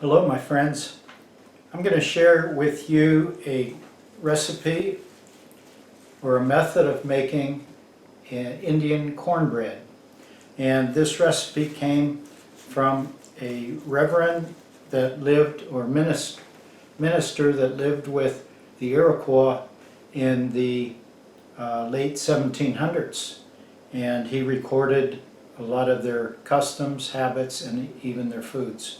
Hello my friends. I'm going to share with you a recipe or a method of making an Indian cornbread. And this recipe came from a reverend that lived, or minister that lived with the Iroquois in the late 1700s. And he recorded a lot of their customs, habits, and even their foods.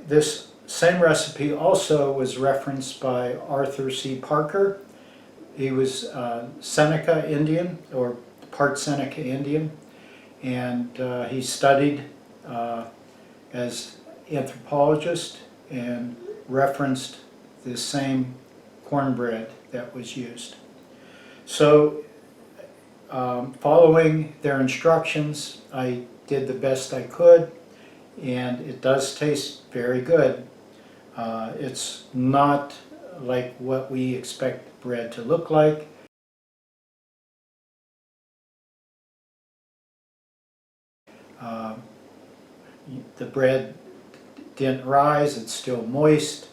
This same recipe also was referenced by Arthur C. Parker. He was Seneca Indian, or part Seneca Indian, and he studied as anthropologist and referenced the same cornbread that was used. So following their instructions, I did the best I could, and it does taste very good. It's not like what we expect bread to look like. The bread didn't rise, it's still moist,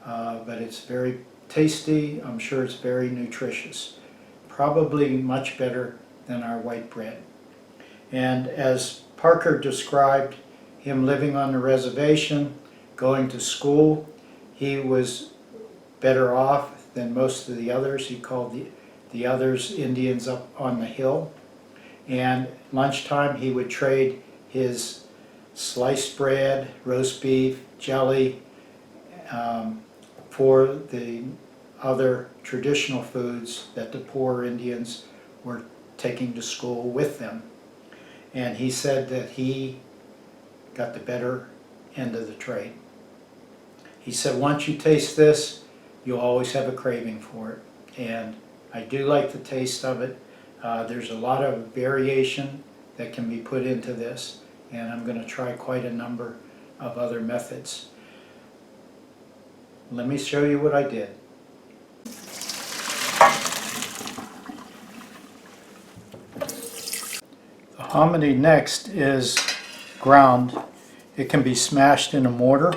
but it's very tasty. I'm sure it's very nutritious. Probably much better than our white bread. And as Parker described him living on the reservation, going to school, he was better off than most of the others. He called the others Indians up on the hill. And lunchtime he would trade his sliced bread, roast beef, jelly for the other traditional foods that the poor Indians were taking to school with them. And he said that he got the better end of the trade. He said once you taste this, you'll always have a craving for it. And I do like the taste of it. There's a lot of variation that can be put into this, and I'm going to try quite a number of other methods. Let me show you what I did. The hominy next is ground. It can be smashed in a mortar.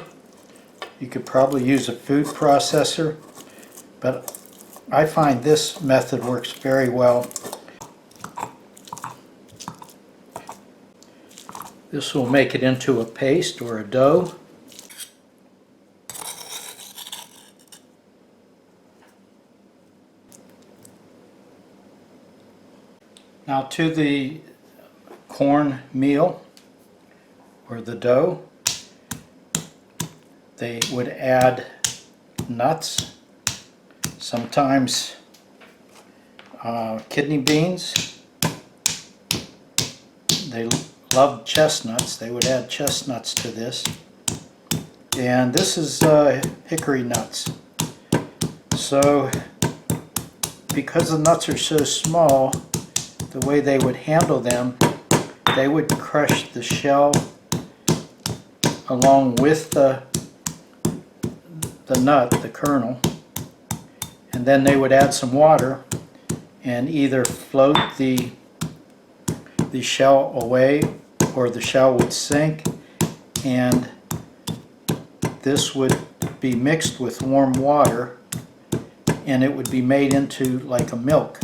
You could probably use a food processor, but I find this method works very well. This will make it into a paste or a dough. Now to the cornmeal or the dough, they would add nuts, sometimes kidney beans. They love chestnuts. They would add chestnuts to this. And this is hickory nuts. So because the nuts are so small, the way they would handle them, they would crush the shell along with the nut, the kernel, and then they would add some water and either float the shell away, or the shell would sink, and this would be mixed with warm water and it would be made into like a milk.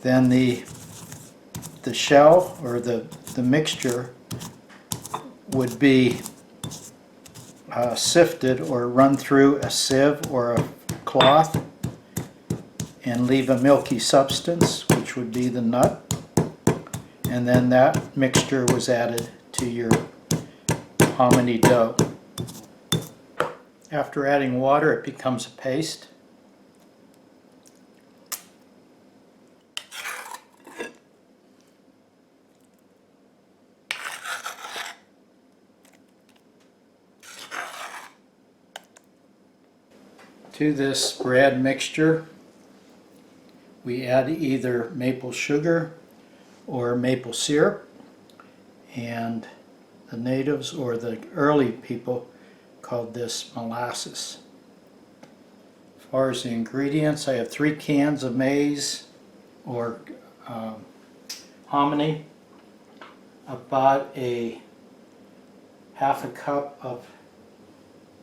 Then the shell or the mixture would be sifted or run through a sieve or a cloth and leave a milky substance, which would be the nut, and then that mixture was added to your hominy dough. After adding water, it becomes a paste. To this bread mixture, we add either maple sugar or maple syrup, and the natives or the early people called this molasses. As far as the ingredients, I have 3 cans of maize or hominy, about a half a cup of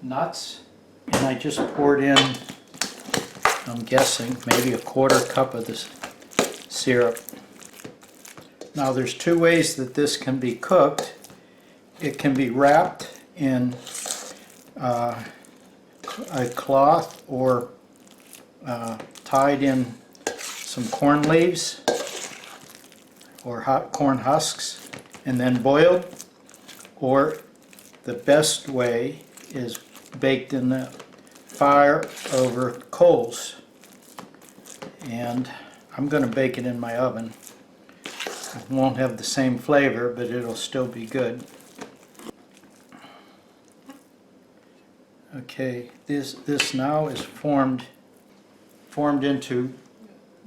nuts, and I just poured in, I'm guessing, maybe a quarter cup of this syrup. Now there's two ways that this can be cooked. It can be wrapped in a cloth or tied in some corn leaves or hot corn husks and then boiled, or the best way is baked in the fire over coals. And I'm going to bake it in my oven. It won't have the same flavor, but it'll still be good. Okay, this now is formed into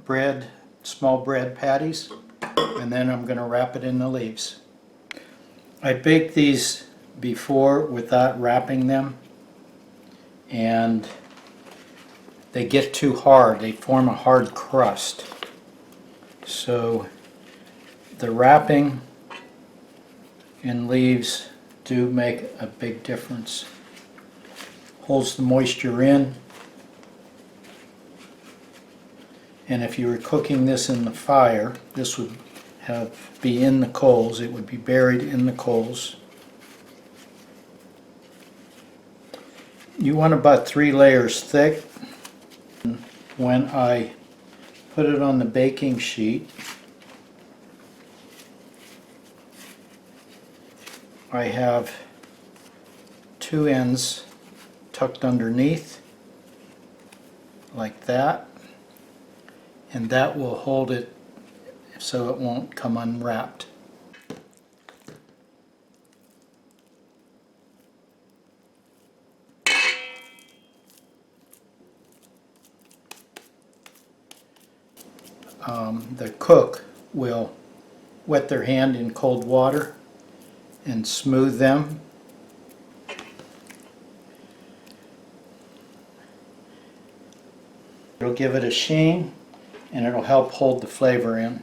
bread, small bread patties, and then I'm going to wrap it in the leaves. I baked these before without wrapping them, and they get too hard. They form a hard crust. So the wrapping in leaves do make a big difference. Holds the moisture in. And if you were cooking this in the fire, this would be in the coals. It would be buried in the coals. You want about 3 layers thick. When I put it on the baking sheet, I have 2 ends tucked underneath like that, and that will hold it so it won't come unwrapped. The cook will wet their hand in cold water and smooth them. It'll give it a sheen, and it'll help hold the flavor in.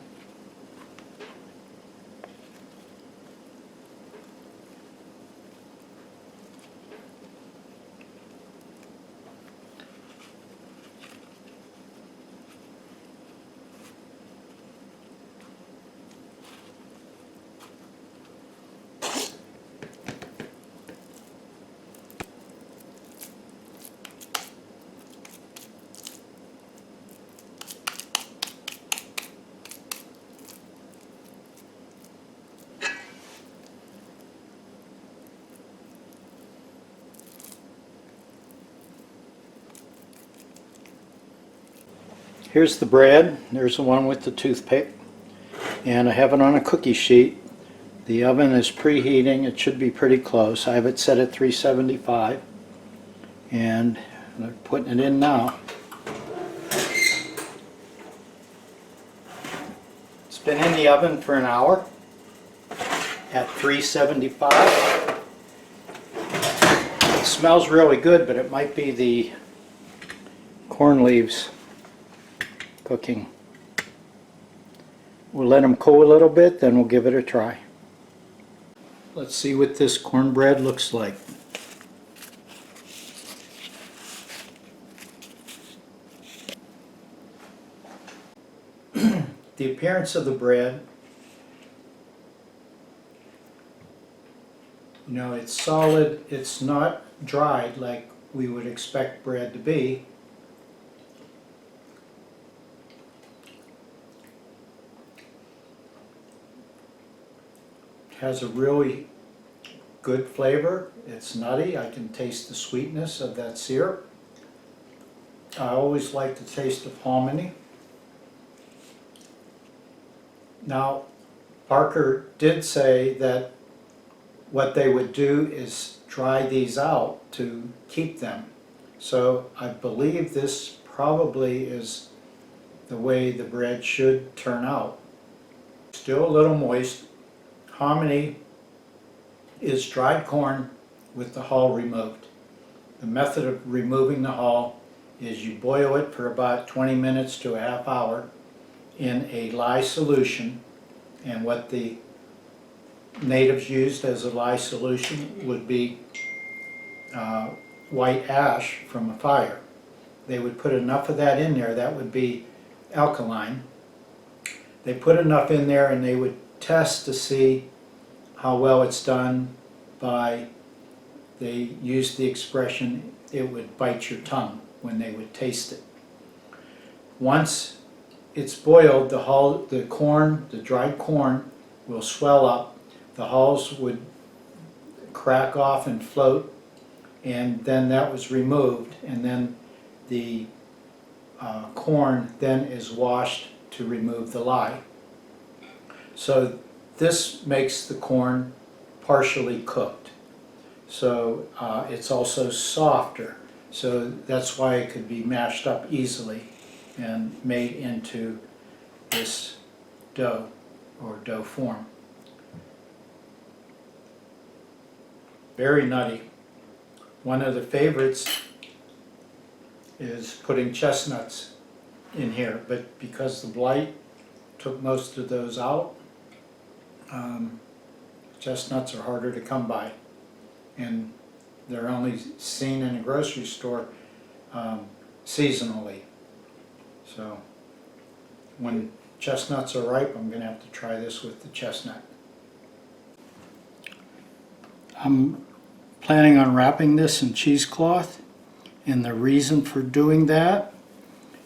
Here's the bread. There's the one with the toothpick. And I have it on a cookie sheet. The oven is preheating. It should be pretty close. I have it set at 375. And I'm putting it in now. It's been in the oven for an hour at 375. It smells really good, but it might be the corn leaves cooking. We'll let them cool a little bit, then we'll give it a try. Let's see what this cornbread looks like. The appearance of the bread, you know, it's solid, it's not dried like we would expect bread to be. Has a really good flavor. It's nutty. I can taste the sweetness of that syrup. I always like the taste of hominy. Now, Parker did say that what they would do is dry these out to keep them. So I believe this probably is the way the bread should turn out. Still a little moist. Hominy is dried corn with the hull removed. The method of removing the hull is you boil it for about 20 minutes to a half hour in a lye solution, and what the natives used as a lye solution would be white ash from a fire. They would put enough of that in there, that would be alkaline. They put enough in there and they would test to see how well it's done by, they used the expression, it would bite your tongue when they would taste it. Once it's boiled, the corn, the dried corn, will swell up. The hulls would crack off and float, and then that was removed, and then the corn then is washed to remove the lye. So this makes the corn partially cooked. So it's also softer. So that's why it could be mashed up easily and made into this dough or dough form. Very nutty. One of the favorites is putting chestnuts in here, but because the blight took most of those out, chestnuts are harder to come by, and they're only seen in a grocery store seasonally. So when chestnuts are ripe, I'm going to have to try this with the chestnut. I'm planning on wrapping this in cheesecloth, and the reason for doing that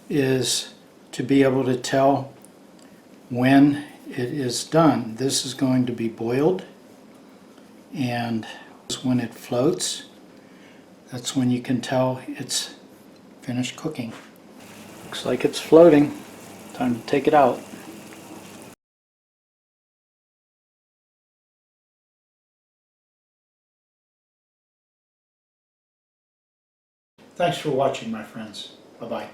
is to be able to tell when it is done. This is going to be boiled, and when it floats, that's when you can tell it's finished cooking. Looks like it's floating. Time to take it out. Thanks for watching, my friends. Bye-bye.